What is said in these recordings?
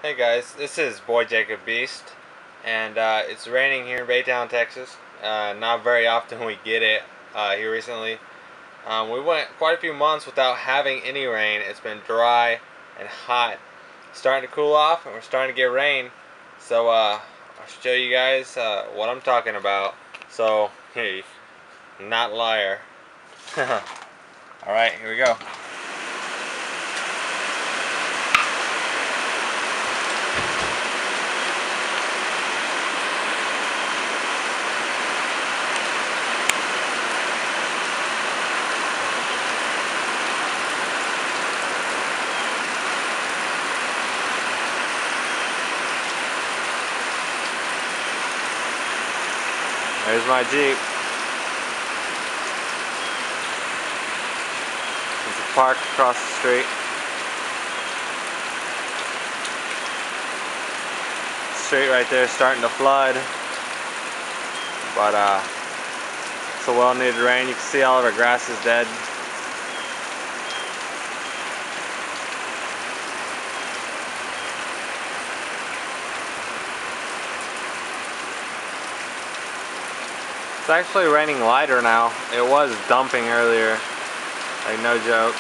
Hey guys, this is Boy Jacob Beast, and it's raining here in Baytown, Texas. Not very often we get it here recently. We went quite a few months without having any rain. It's been dry and hot. It's starting to cool off, and we're starting to get rain. So I'll show you guys what I'm talking about. So, hey, not liar. Alright, here we go. There's my Jeep. There's a park across the street. Street right there is starting to flood, but it's a well-needed rain. You can see all of our grass is dead. It's actually raining lighter now. It was dumping earlier, like no joke.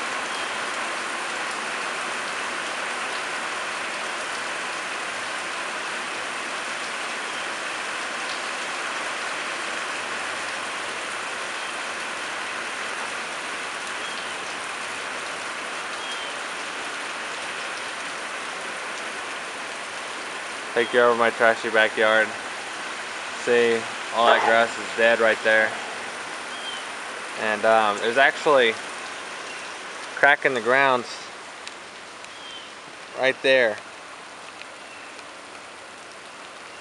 Take you over my trashy backyard. See, all that grass is dead right there. And there's actually a crack in the ground right there.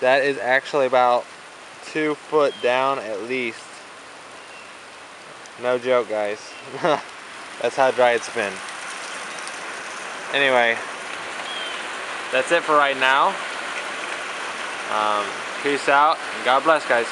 That is actually about 2 foot down at least. No joke, guys. That's how dry it's been. Anyway, that's it for right now. Peace out, and God bless, guys.